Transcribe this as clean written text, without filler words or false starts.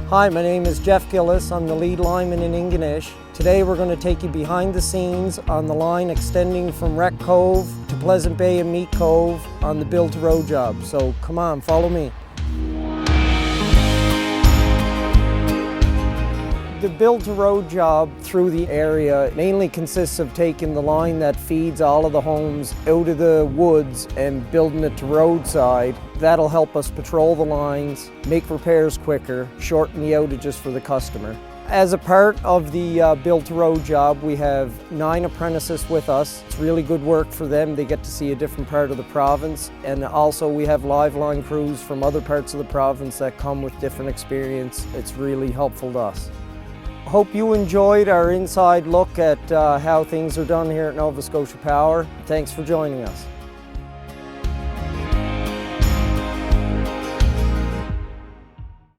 Hi, my name is Jeff Gillis. I'm the lead lineman in Ingonish. Today we're going to take you behind the scenes on the line extending from Wreck Cove to Pleasant Bay and Meat Cove on the Build to Road job. So come on, follow me. The Build to Road job through the area mainly consists of taking the line that feeds all of the homes out of the woods and building it to roadside. That'll help us patrol the lines, make repairs quicker, shorten the outages for the customer. As a part of the Build to Road job, we have 9 apprentices with us. It's really good work for them. They get to see a different part of the province. And also we have live line crews from other parts of the province that come with different experience. It's really helpful to us. Hope you enjoyed our inside look at how things are done here at Nova Scotia Power. Thanks for joining us.